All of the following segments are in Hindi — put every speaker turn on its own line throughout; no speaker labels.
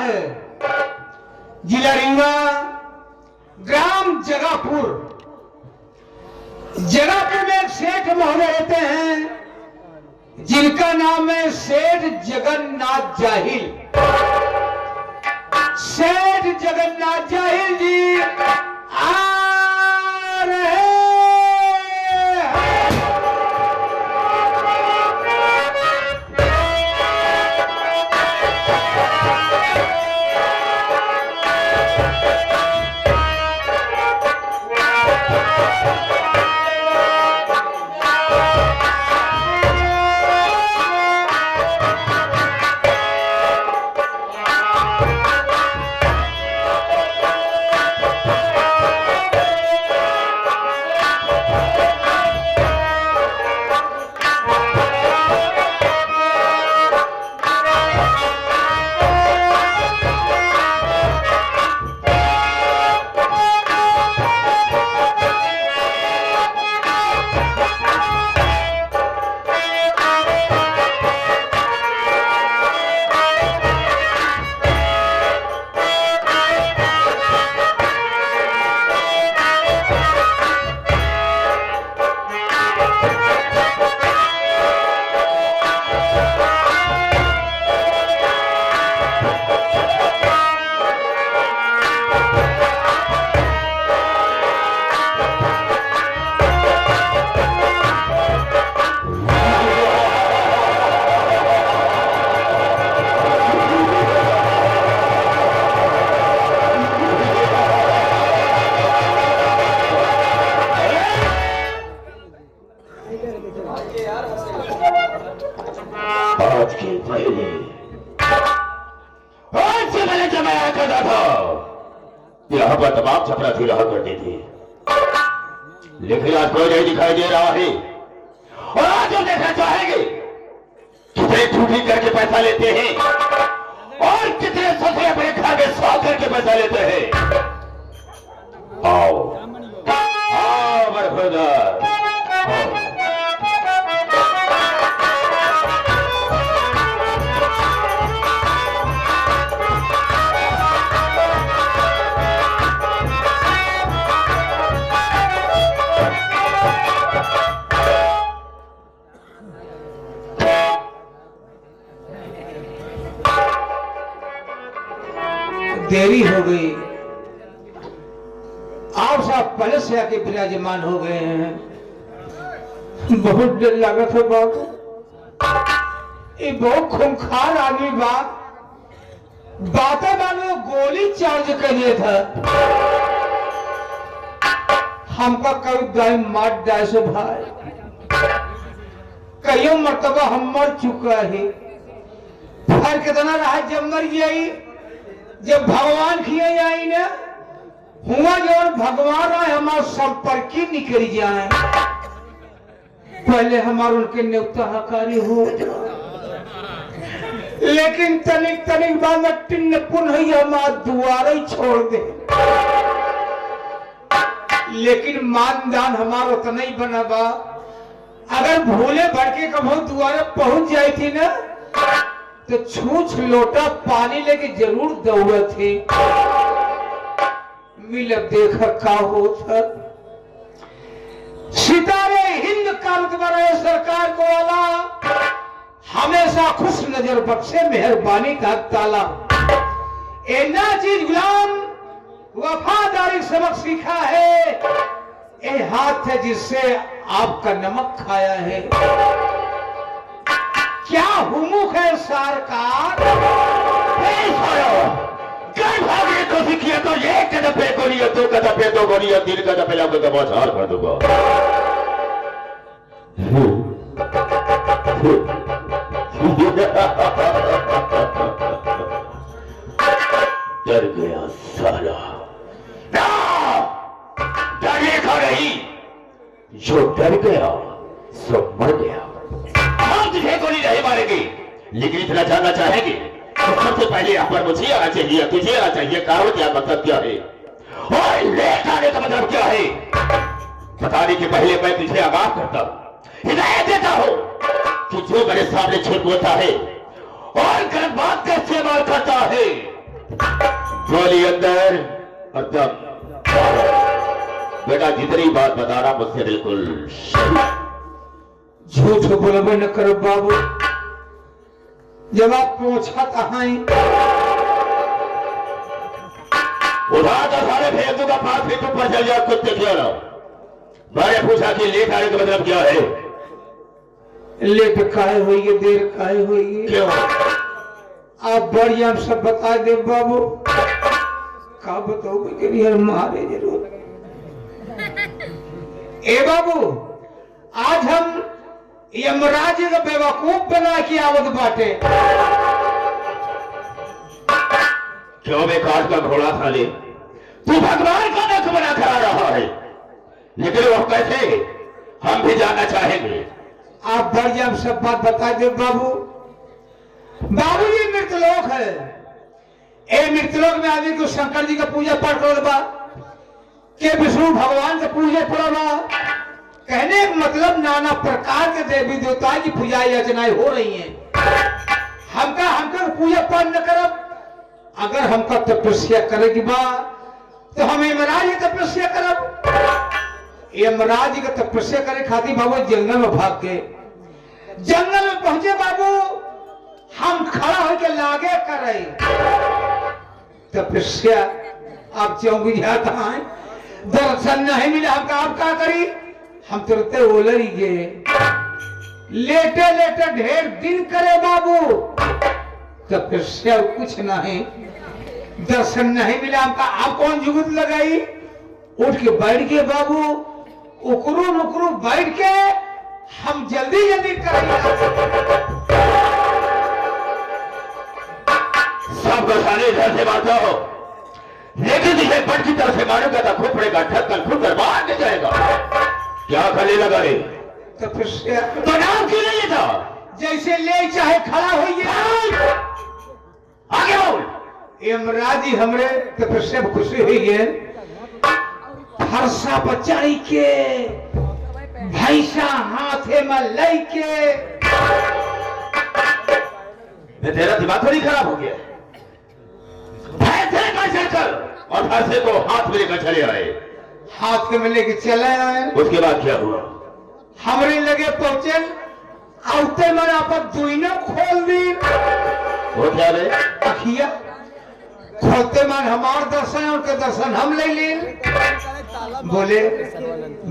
है जिला रीवा, ग्राम जगापुर। जगापुर में एक सेठ महोदय रहते हैं जिनका नाम है सेठ जगन्नाथ जाहिल। सेठ जगन्नाथ जाहिल जी आ रहे हैं।
यहाँ पर तमाम छपरासी रहा करते थे, लेकिन आज कोई नहीं दिखाई दे रहा है। और आज हम देखना चाहेंगे कितने ठूठी करके पैसा लेते हैं और कितने ससुरे अपने घर में सौ करके पैसा लेते हैं। आओ आओ बरखुरदार,
देरी हो गई। आप साहब पहले से आके विराजमान हो गए हैं। बहुत डर लगा था बाबू, ये बहुत खूंखार आदमी बातें मानो गोली चार्ज कर दिया था। हमका कभी दाई मार डाय से भाई, कईयों मरतबा हम मर चुका है। फर्क कितना रहा जब मर गई, जब भगवान किए जाए ना हुआ जो भगवान आए हमारे संपर्क की निकल जाए, पहले हमारे उनके न्योता हकारी हो। लेकिन तनिक तनिक बाद टिन्न पुनः हमारा दुआरा ही छोड़ दे। लेकिन मानदान हमारा उतना ही बना बा, अगर भूले भड़के कभी दुआरे पहुंच जाई थी ना तो छूछ लोटा पानी लेके जरूर दौड़े थे। मिलब देखा का हो था। सितारे हिंद का रुतबा सरकार को वाला हमेशा खुश नजर बख्शे, मेहरबानी का ताला। ना चीज गुलाम वफादारी सबक सीखा है, ये हाथ है जिससे आपका नमक खाया है। क्या हुमुक है सरकार,
भागे तो सीखिए तो ये कदम पे गोलियां, दो कदम पे दो गोलियां, तीन कदम पे आपको बौछार कर दूंगा। डर गया साला, डर खा रही, जो डर गया सो मर गया। हम तुझे गोली नहीं मारेंगे, लेकिन इतना जानना चाहेंगे तो सबसे पहले यहाँ पर मुझे आना चाहिए, तुझे आना चाहिए। कहो क्या मतलब क्या है और लेट आने का मतलब क्या है, बताने के पहले मैं तुझे आगाह करता हूँ, हिदायत देता हूँ कि जो मेरे सामने छुप होता है और गलत बात का इस्तेमाल करता है गोली अंदर और दम। बेटा जितनी बात बता रहा मुझसे बिल्कुल
झूठ बोलबे न करो बाबू। जब आप पूछा कहाँ
उठा तो सारे फेंक दूंगा, पास फिर तुम पर चल जाओ कुत्ते क्यों ना। मैंने पूछा कि लेट आने का मतलब क्या है?
लेट काहे हुई है, देर काहे हुई है?
क्यों?
आप बढ़िया सब बता दे बाबू। का बताओगे कि यार मारे जरूर। ए बाबू, आज हम यमराज का बेवकूफ बना के आवत बाटे।
क्यों बेकार का घोड़ा साले, तू भगवान का नख बना खड़ा रहा है, लेकिन वो कैसे हम भी जानना चाहेंगे।
आप बढ़िया सब बात बता दे बाबू। बाबू ये मृतलोक है। ए मृतलोक में आदमी को शंकर जी का पूजा पाठ करल बा, के विष्णु भगवान का पूजा पड़ल बा। कहने का मतलब नाना प्रकार के देवी देवता की पूजा अर्चनाएं हो रही हैं। हमका पूजा पाठ न करब। अगर हमका तपस्या करेगी बा तो हम यमराज की तपस्या करब। यमराज का तपस्या करे खातिर बाबू जंगल में भाग गए। जंगल में पहुंचे बाबू, हम खड़ा होकर लागे करे तपस्या। आप क्यों बुझाता है? दर्शन नहीं मिला हमका, आप क्या करी? हम तुरंत ओलर ही गए। लेटे लेटे ढेर दिन करे बाबू, तपस्या कुछ नहीं, दर्शन नहीं मिला हमका। आप कौन जुगत लगाई? उठ के बैठ के बाबू, उकरू मुकरू बैठ के हम जल्दी जल्दी करेंगे।
सब गसाने इधर से मारता हो, लेकिन इसे बट की तरफ से मारूंगा तो खुद पड़ेगा, ढक्कन खुद कर बाहर नहीं जाएगा। क्या खले लगा रे?
तपस्या
तो नाम क्यों नहीं था?
जैसे ले चाहे खड़ा होइए।
आगे बोल।
यमराज हमरे तपस्या में खुशी हुई है। फरसा बचाई के भैंसा हाथे में लई के।
तेरा दिमाग थोड़ी खराब हो गया? भैंसे कैसे कर और फरसे को हाथ में लेकर चले आए।
हाथ में लेके चले आए।
उसके बाद क्या हुआ?
हमरे लगे पहुंचे, आउते मैंने आप दुइनो खोल दी।
वो क्या रे?
अखिया खोलते मन हमार दर्शन, उनके दर्शन हम ले ली। बोले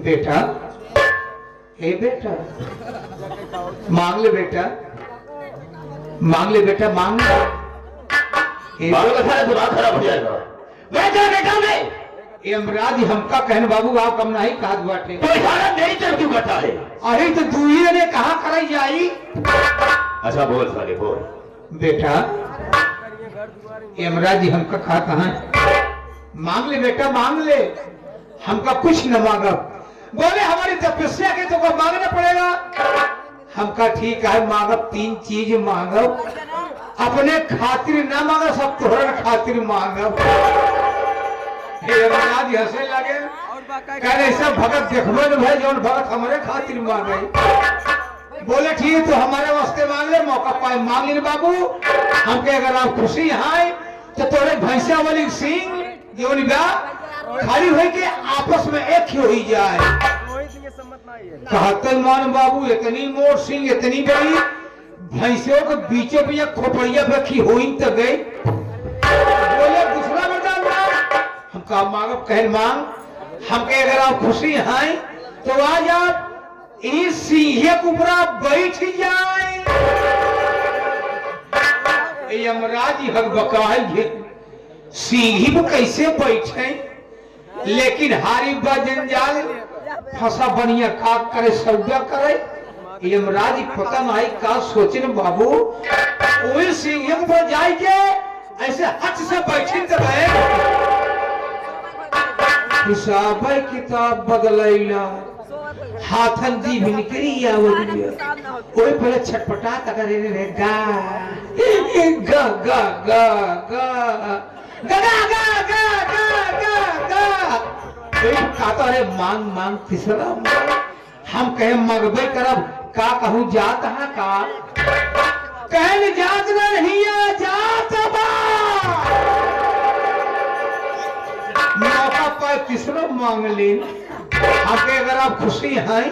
बेटा, हे बेटा मांग ले बेटा, मांग ले बेटा, मांग ले।
दिमाग खराब हो जाएगा। बेटा बेटा में
यमराज हमका कहन बाबू आप कम नहीं काज बाटे।
तो इशारा नहीं चल क्यों करता है?
अरे तो दुइये ने कहा कराई जाई।
अच्छा बोल साले बोल।
बेटा यमराज जी हमका कहा कहा? मांग ले बेटा मांग ले, हमका कुछ न मांगा। बोले हमारी तपस्या के तो को मांगना पड़ेगा। हमका ठीक है मांगब, 3 चीज मांगब। अपने खातिर ना मांगा, सब तोहरा खातिर मांगब। यमराज हंसे लगे, कहे सब भगत देखबे न भाई, जौन भगत हमारे खातिर मांगे। बोले ठीक तो हमारे वास्ते मांग ले, मौका पाए मांग ले बाबू। हमके अगर आप खुशी हैं तो तोरे भैंसा वाली सिंह जो खाली हो के आपस में एक ही हो ही जाए। कहते मान बाबू, इतनी मोट सिंह इतनी बड़ी भैंसों के बीचों बीच खोपड़िया रखी हो तो गई। बोले दूसरा बता हमका मांगब, कहे मांग। हमके अगर आप खुशी हैं तो आज आप इस सिंह के ऊपर बैठ जाए। यमराज हक बकाई सिंह पे कैसे बैठे, लेकिन हारी बजंजाल फंसा बनिया का करे, सौदा करे। यमराज पता नहीं का सोचे बाबू। वही सिंह पर जाए के ऐसे हच से बैठे तो हिसाब किताब बदलैला, हाथन जी भी निकली आवलिया। कोई पहले छटपटा तक रे गा गा गा गा गा गा गा गा गा गा गा। कोई कहता है मांग मांग, तीसरा मांग। हम कहे मगबे करब, का कहूँ जात है का? कहन जात नहीं जात बा। मांग ली। आके अगर आप खुशी हैं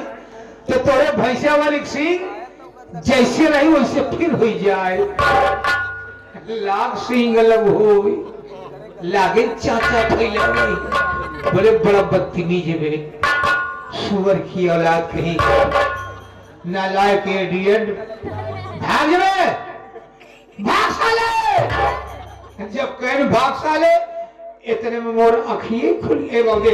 तो तोरे भैंसा वाली सिंह जैसे रही वैसे फिर हो जाए। लाग सिंह अलग हो लागे चाचा फैला बड़े बड़ा बदतमीज बे सुअर की औलाद कहीं नालायक इडियट भाग रे भाग साले। जब कह भाग साले इतने में मोर आँखिए खुल बाबे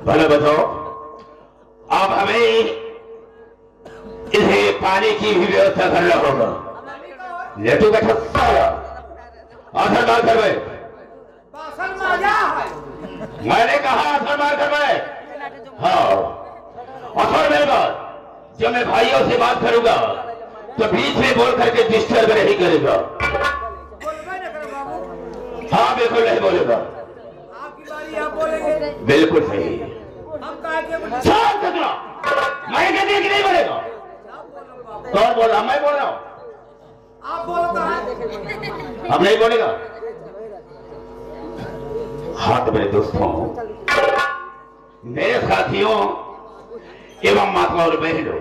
भले बताओ अब हमें इसे पानी की भी व्यवस्था करना होगा। लेटू बैठो साला आसन मार कर बैठ। मैंने कहा आसन मार कर बैठ। हाँ और सुन मेरी बात, जब मैं भाइयों से बात करूंगा तो बीच में बोल करके डिस्टर्ब नहीं करेगा। हाँ बिल्कुल नहीं बोलेगा।
आप बोलेंगे
बिल्कुल सही। शांत रखना। मैं कहती हूँ कि नहीं बोलेगा। कौन बोल रहा? मैं बोल रहा हूँ।
आप बोलता है
अब नहीं बोलेगा। हाँ तो मेरे दोस्तों, मेरे साथियों एवं माताओं और बहनों,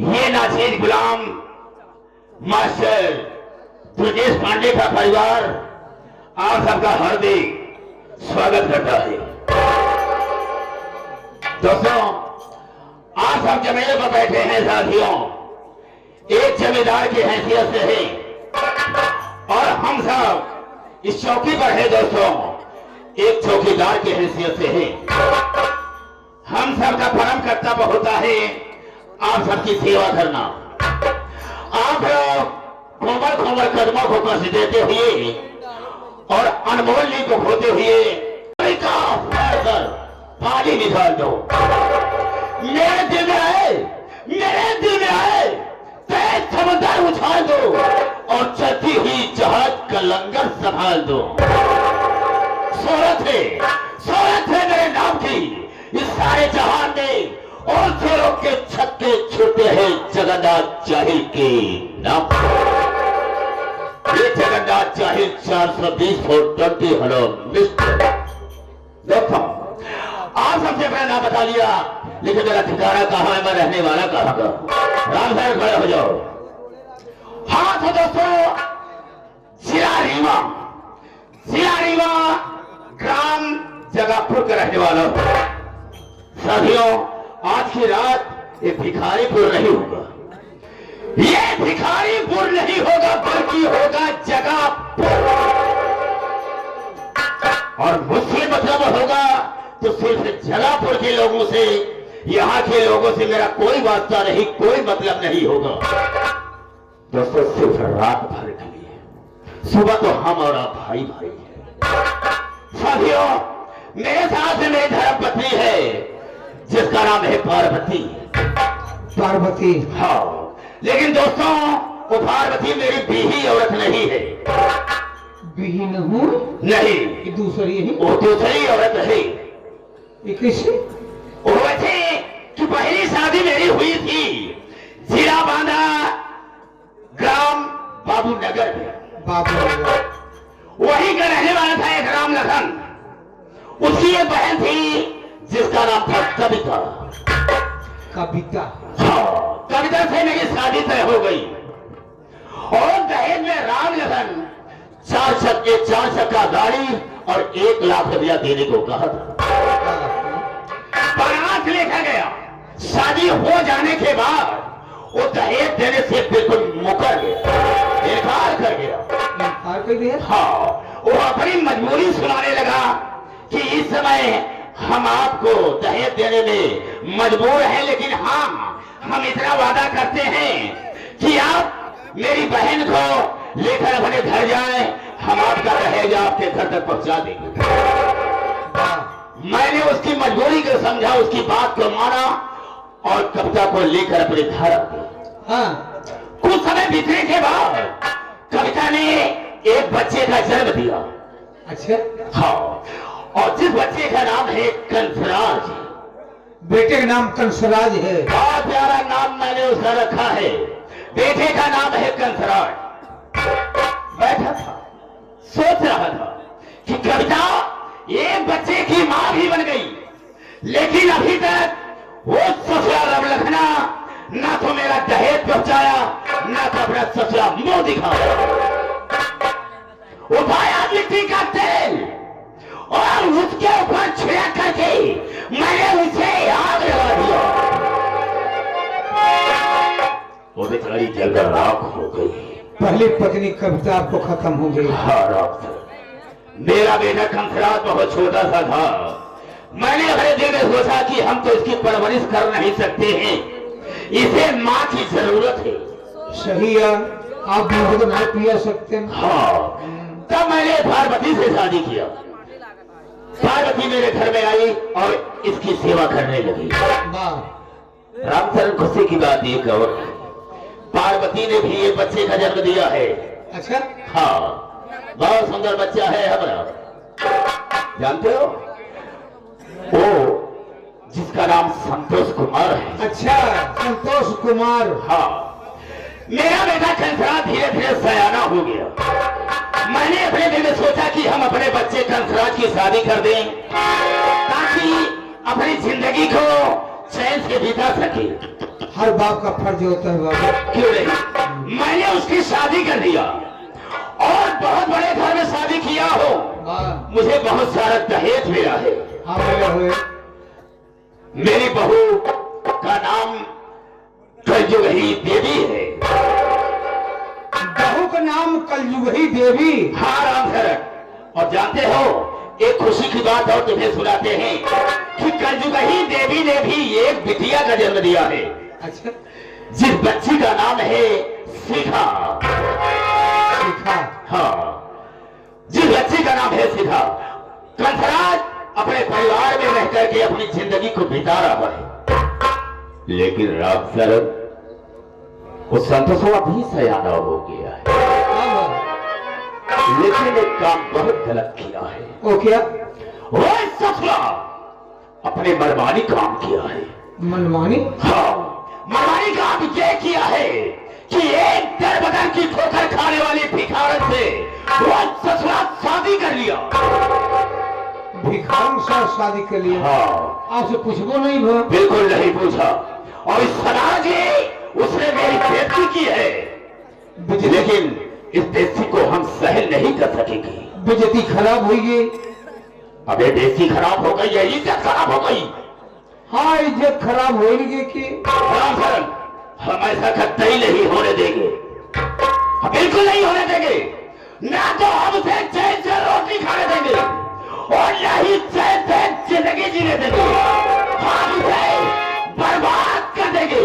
ये नाचीज गुलाम मास्टर ब्रजेश पांडे का परिवार आप सबका हार्दिक स्वागत करता है। दोस्तों आज हम जमीन पर बैठे हैं साथियों, एक जमींदार की हैसियत से है और हम सब इस चौकी पर है दोस्तों, एक चौकीदार की हैसियत से है। हम सबका परम कर्तव्य होता है आप सबकी सेवा करना। आप लोग कोमल कोमल कदमों को कस देते हुए और अनमोल ली को खोते हुए पानी निकाल दो। मेरे दिल में आए, मेरे दिल में आए तेज समंदर उछाल दो और चलती हुई जहाज का लंगर संभाल दो। शोहरत है मेरे नाम की इस सारे जहान में और फेरों के छक्के छूटे हैं जगन्नाथ जाहिल के नाम। ये जगन्नाथ जाहिल 420 फुट 20 हेलो मिस्टर। देखो आप सबसे पहले नाम बता लिया, लेकिन मेरा ठिकाना कहाँ है, मैं रहने वाला कहाँ का। राम साहब खड़े हो जाओ। हाँ तो दोस्तों जिला रीवा ग्राम जगापुर का रहने वाला साथियों, आज की रात ये भिखारीपुर नहीं होगा, ये भिखारीपुर नहीं होगा बल्कि होगा जगापुर। और मुझसे मतलब होगा तो सिर्फ जगापुर के लोगों से, यहाँ के लोगों से मेरा कोई वास्ता नहीं, कोई मतलब नहीं होगा। दोस्तों सिर्फ रात भर के लिए, सुबह तो हम और आप भाई भाई हैं। साथियों मेरे साथ मेरी धर्म पत्नी है जिसका नाम है पार्वती।
पार्वती?
हाँ, लेकिन दोस्तों वो पार्वती मेरी बीही औरत नहीं है।
बीही नहीं?
नहीं,
दूसरी है।
वो दूसरी औरत है।
ये कैसे?
वो वैसे कि पहली शादी मेरी हुई थी जिला बांधा ग्राम बाबू नगर में। वहीं का रहने वाला था एक राम लखन। उसकी एक बहन थी जिसका नाम था कविता।
कविता?
हाँ, कविता से मेरी शादी तय हो गई और दहेज में राम लखन 4 चक्का गाड़ी और 1 लाख रुपया देने को कहा था। बारात लेकर गया। शादी हो जाने के बाद वो दहेज देने से बिल्कुल मुकर गया, इनकार कर गया। हाँ, वो अपनी मजबूरी सुनाने लगा कि इस समय हम आपको दहेज देने में मजबूर हैं, लेकिन हम इतना वादा करते हैं कि आप मेरी बहन को लेकर अपने घर जाएं, हम आपका दहेज आपके घर तक पहुंचा देंगे।
वाह,
मैंने उसकी मजबूरी को समझा, उसकी बात को माना और कविता को लेकर अपने घर आ गया।
हाँ,
कुछ समय बीतने के बाद कविता ने एक बच्चे का जन्म दिया।
अच्छा,
हाँ, और जिस बच्चे का नाम है कंसराज।
बेटे का नाम कंसराज है।
बहुत प्यारा नाम मैंने उसका रखा है। बेटे का नाम है कंसराज। बैठा था, सोच रहा था कि कविता एक बच्चे की मां भी बन गई, लेकिन अभी तक वो ससुरा रब लखना ना तो मेरा दहेज पहुंचाया, ना तो अपना ससुरा मुंह दिखाया। उठाया मिट्टी का तेल और उसके ऊपर छिड़क करके मैंने उसे आग लगा दिया। वो बेचारी जलकर राख हो गई।
पहली पत्नी कविता आपको खत्म हो गई।
हाँ, राख से। मेरा बेटा कंसराज बहुत छोटा सा था। मैंने अपने दिल में सोचा कि हम तो इसकी परवरिश कर नहीं सकते हैं, इसे माँ की जरूरत है।
सही है, आप दूध नहीं पिया सकते हैं।
हाँ, तब मैंने पार्वती से शादी किया। पार्वती मेरे घर में आई और इसकी सेवा करने लगी।
वाह,
रामचरण खुशी की बात एक और, पार्वती ने भी ये बच्चे का जन्म दिया है।
अच्छा,
हाँ, बहुत सुंदर बच्चा है हमारा। जानते हो, वो जिसका नाम संतोष कुमार है।
अच्छा, संतोष कुमार।
हाँ, मेरा बेटा कंसराज धीरे धीरे सयाना हो गया। मैंने अपने दिल में सोचा कि हम अपने बच्चे कंसराज की शादी कर दें ताकि अपनी जिंदगी को चैन से बिता सके।
हर बाप का फर्ज होता है बाबा।
क्यों नहीं, मैंने उसकी शादी कर दिया और बहुत बड़े घर में शादी किया हो।
वाह,
मुझे बहुत सारा दहेज मिला है।
हाँ मिले हुए।
मेरी बहू का नाम कलयुगी देवी है।
बहू का नाम कलयुगी देवी।
हाँ रामचरण, और जानते हो एक खुशी की बात और तुम्हें सुनाते हैं कि कलयुगी देवी ने भी एक बिटिया का जन्म दिया है।
अच्छा,
जिस बच्ची का नाम है शिखा।
शिखा।
हाँ, जिस बच्ची का नाम है शिखा। कंसराज अपने परिवार में रह करके अपनी जिंदगी को बिता रहा है, लेकिन रामचरण वो संतोषवा भी सयाना हो गया है। लेकिन एक काम बहुत गलत किया है।
ओ क्या?
वो ससुरा अपने मनमानी काम किया है।
मनमानी?
हाँ, मनमानी काम ये किया है कि एक दर बदर की ठोकर खाने वाली भिखारन से वो ससुरा शादी कर लिया।
भिखारन से शादी कर लिया?
हाँ,
आपसे पूछबो नहीं हुआ?
बिल्कुल नहीं पूछा। और इस समाज उसने मेरी बेइज्जती की है, लेकिन इस बेइज्जती को हम सहन नहीं कर सकेंगे।
बेइज्जती खराब हुई गई।
अबे बेइज्जती खराब हो गई है, इज्जत खराब हो गई।
हाँ, इज्जत खराब होगी कि
रामचरण, हम ऐसा कतई नहीं होने देंगे। हम बिल्कुल नहीं होने देंगे। ना तो हम उसे चैन से रोटी खाने देंगे और न ही चैन से जिंदगी जीने देंगे। हम उसे बर्बाद कर देंगे।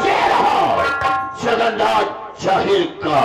ये रहा जगन्नाथ जाहिर का